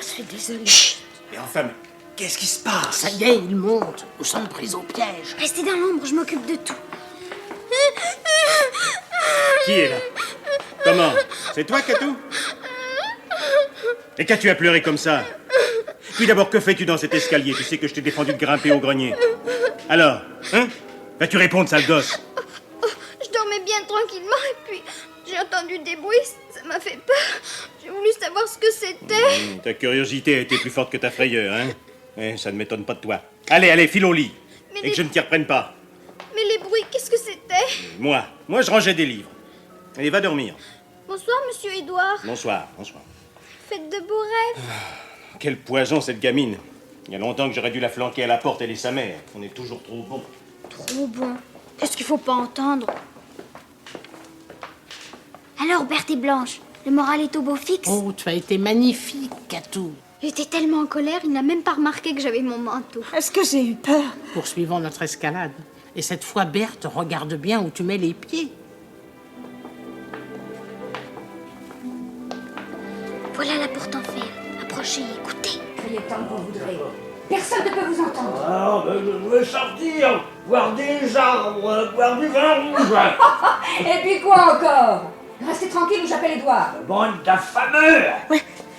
Je suis désolée. Mais enfin, mais qu'est-ce qui se passe? Ça y est, il monte. Nous sommes pris au piège. Restez dans l'ombre, je m'occupe de tout. Qui est là? Comment? C'est toi, Catou? Et qu'as-tu à pleurer comme ça? Puis d'abord, que fais-tu dans cet escalier? Tu sais que je t'ai défendu de grimper au grenier. Alors, hein? Vas-tu répondre, sale gosse? Je dormais bien tranquillement et puis j'ai entendu des bruits, ça m'a fait peur. J'ai voulu savoir ce que c'était. Ta curiosité a été plus forte que ta frayeur, hein? Eh, ça ne m'étonne pas de toi. Allez, file au lit. Et que je ne t'y reprenne pas. Mais les bruits, qu'est-ce que c'était? Moi, je rangeais des livres. Allez, va dormir. Bonsoir, monsieur Édouard. Bonsoir. Faites de beaux rêves. Quel poison, cette gamine. Il y a longtemps que j'aurais dû la flanquer à la porte, elle et sa mère. On est toujours trop bon. Trop bon. Qu'est-ce qu'il faut pas entendre? Alors, Berthe et Blanche, le moral est au beau fixe? Oh, tu as été magnifique, Catou. Il était tellement en colère, il n'a même pas remarqué que j'avais mon manteau. Est-ce que j'ai eu peur? Poursuivons notre escalade. Et cette fois, Berthe, regarde bien où tu mets les pieds. Voilà la porte en fer. Approchez, écoutez. Criez tant que vous voudrez. Personne ne peut vous entendre. Ah, ben je veux sortir, voir des arbres, boire du vin rouge. Et puis quoi encore? Restez tranquille ou j'appelle Édouard. Bande d'affameux.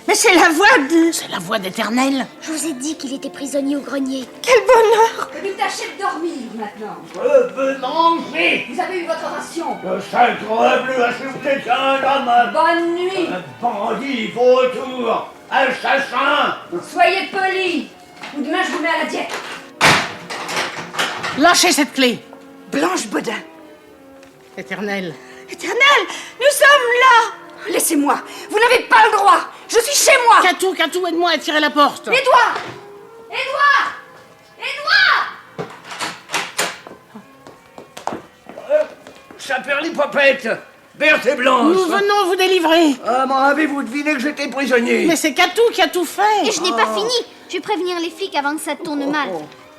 Mais c'est la voix de... C'est la voix d'Éternel. Je vous ai dit qu'il était prisonnier au grenier. Quel bonheur! Et puis tâchez de dormir maintenant. Je veux manger. Vous avez eu votre ration. Le sacre bleu a chuté qu'un homme. Bonne nuit. Un bandit vautour, assassin. Soyez polis. Ou demain je vous mets à la diète. Lâchez cette clé. Blanche Baudin. Éternel. Éternel, nous sommes là! Laissez-moi. Vous n'avez pas le droit. Je suis chez moi. Catou, aide-moi à tirer la porte. Édouard! Édouard! Édouard! Saperlipopette, Berthe et Blanche. Nous venons vous délivrer. Ah, m'en avez-vous deviné que j'étais prisonnier? Mais c'est Catou qui a tout fait. Et je n'ai pas fini. Je vais prévenir les flics avant que ça tourne mal.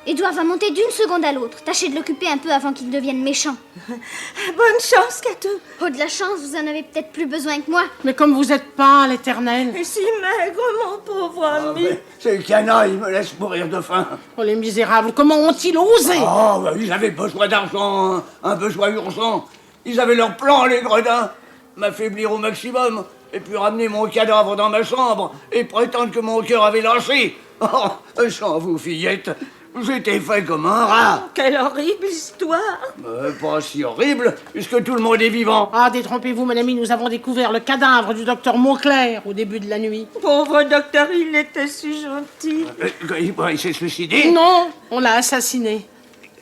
Édouard va monter d'une seconde à l'autre. Tâchez de l'occuper un peu avant qu'il devienne méchant. Bonne chance, Catou. Oh, de la chance, vous en avez peut-être plus besoin que moi. Mais comme vous êtes pas l'Éternel. Et si maigre, mon pauvre ami. Ces canailles me laissent mourir de faim. Oh, les misérables, comment ont-ils osé? Oh, ils avaient besoin d'argent, hein. Un besoin urgent. Ils avaient leur plan, les gredins. M'affaiblir au maximum, et puis ramener mon cadavre dans ma chambre, et prétendre que mon cœur avait lâché. Oh, sans vous, fillette, j'étais fait comme un rat. Quelle horrible histoire. Pas si horrible, puisque tout le monde est vivant. Ah, détrompez-vous, mon ami, nous avons découvert le cadavre du docteur Montclair au début de la nuit. Pauvre docteur, il était si gentil. Il s'est suicidé? Non, on l'a assassiné.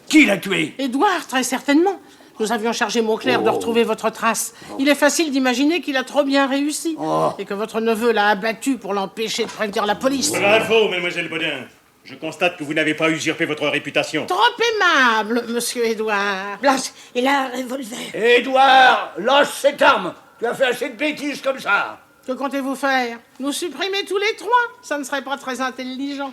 Qui l'a tué? Édouard, très certainement. Nous avions chargé Montclair de retrouver votre trace. Il est facile d'imaginer qu'il a trop bien réussi. Et que votre neveu l'a abattu pour l'empêcher de prévenir la police. Bravo, mademoiselle Bodin. Je constate que vous n'avez pas usurpé votre réputation. Trop aimable, monsieur Édouard. Blanche, il a un revolver. Édouard, lâche cette arme. Tu as fait assez de bêtises comme ça. Que comptez-vous faire? Nous supprimer tous les trois? Ça ne serait pas très intelligent.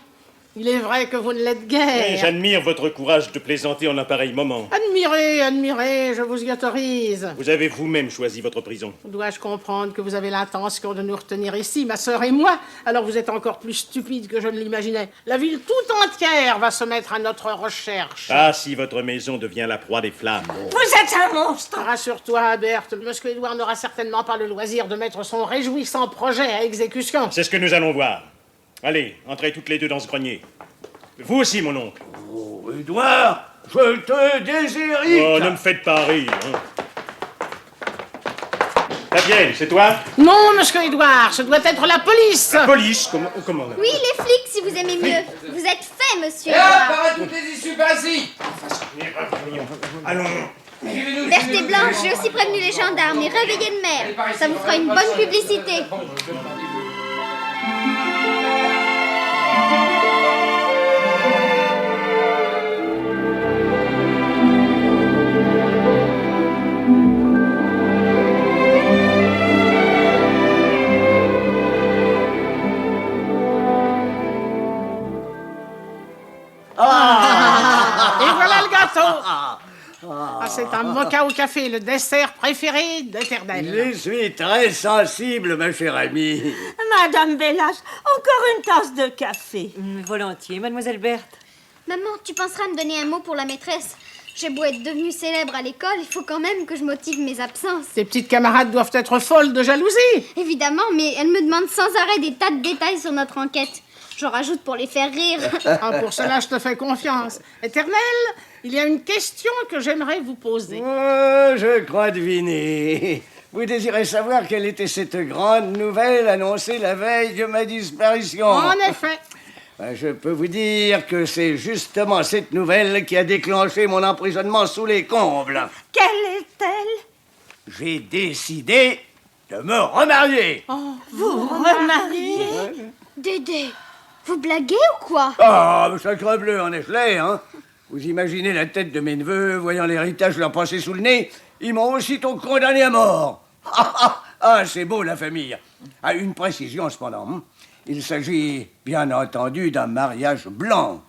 Il est vrai que vous ne l'êtes guère. J'admire votre courage de plaisanter en un pareil moment. Admirez, admirez, je vous y autorise. Vous avez vous-même choisi votre prison. Dois-je comprendre que vous avez l'intention de nous retenir ici, ma sœur et moi? Alors vous êtes encore plus stupide que je ne l'imaginais. La ville tout entière va se mettre à notre recherche. Ah, si votre maison devient la proie des flammes. Vous êtes un monstre. Rassure-toi, Berthe, monsieur Édouard n'aura certainement pas le loisir de mettre son réjouissant projet à exécution. C'est ce que nous allons voir. Allez, entrez toutes les deux dans ce grenier. Vous aussi, mon oncle. Oh, Édouard, je te déshérite. Oh, ne me faites pas rire. Hein. Fabienne, c'est toi? Non, monsieur Édouard, ce doit être la police. La police? Comment Oui, les flics, si vous aimez mieux. Vous êtes fait, monsieur. Et hop, arrête toutes les issues, vas-y. Allons. Berthe et Blanche, j'ai aussi prévenu les gendarmes et réveillé le maire. Ça vous fera une bonne publicité. Et voilà le gâteau. Ah, c'est un mocha au café, le dessert préféré d'Éternel. Je suis très sensible, ma chère amie. Madame Bellas, encore une tasse de café. Volontiers, mademoiselle Berthe. Maman, tu penseras me donner un mot pour la maîtresse? J'ai beau être devenue célèbre à l'école, il faut quand même que je motive mes absences. Tes petites camarades doivent être folles de jalousie. Évidemment, mais elle me demande sans arrêt des tas de détails sur notre enquête. J'en rajoute pour les faire rire. Ah, pour cela, je te fais confiance. Éternel, il y a une question que j'aimerais vous poser. Oh, je crois deviner. Vous désirez savoir quelle était cette grande nouvelle annoncée la veille de ma disparition? En effet. Je peux vous dire que c'est justement cette nouvelle qui a déclenché mon emprisonnement sous les combles. Quelle est-elle? J'ai décidé de me remarier. Vous remariez? Dédé, vous blaguez ou quoi? Ah, sacre bleu, en effet, hein. Vous imaginez la tête de mes neveux, voyant l'héritage leur passer sous le nez, ils m'ont aussitôt condamné à mort. C'est beau, la famille. Une précision, cependant. Hein. Il s'agit, bien entendu, d'un mariage blanc.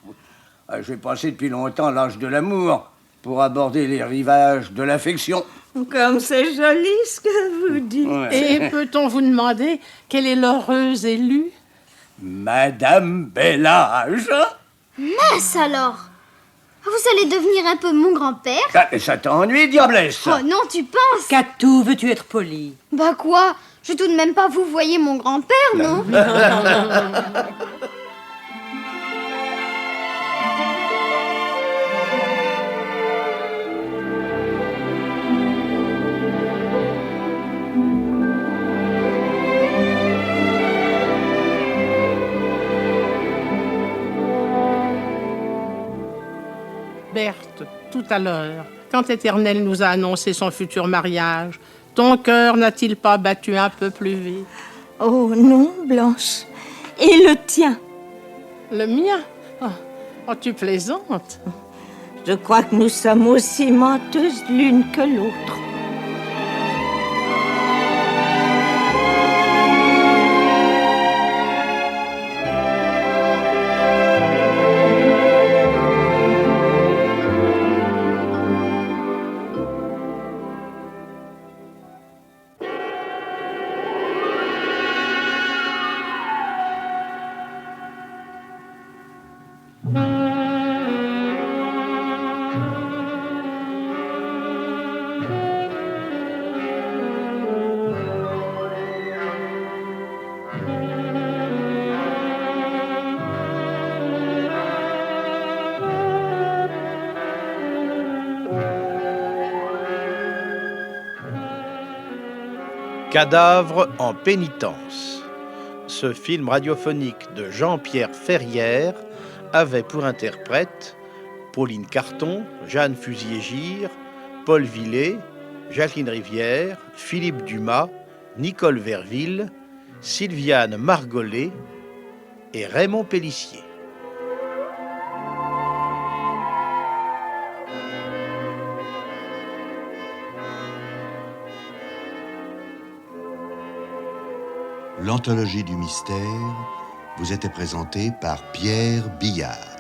J'ai passé depuis longtemps l'âge de l'amour pour aborder les rivages de l'affection. Comme c'est joli ce que vous dites. Ouais. Et peut-on vous demander quelle est l'heureuse élue? Madame Bellage. Mince alors! Vous allez devenir un peu mon grand-père? Ça t'ennuie, diablesse? Oh non, tu penses? Catou, veux-tu être poli? Bah quoi? Je vais tout de même pas vous voyer mon grand-père, non? Berthe, tout à l'heure, quand Éternel nous a annoncé son futur mariage, ton cœur n'a-t-il pas battu un peu plus vite? Oh non, Blanche. Et le tien? Le mien? Oh, tu plaisantes? Je crois que nous sommes aussi menteuses l'une que l'autre. Cadavre en pénitence. Ce film radiophonique de Jean-Pierre Ferrière avait pour interprètes Pauline Carton, Jeanne Fusilier-Gire, Paul Villet, Jacqueline Rivière, Philippe Dumas, Nicole Verville, Sylviane Margollet et Raymond Pélissier. L'anthologie du mystère vous était présentée par Pierre Billard.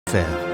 Faire.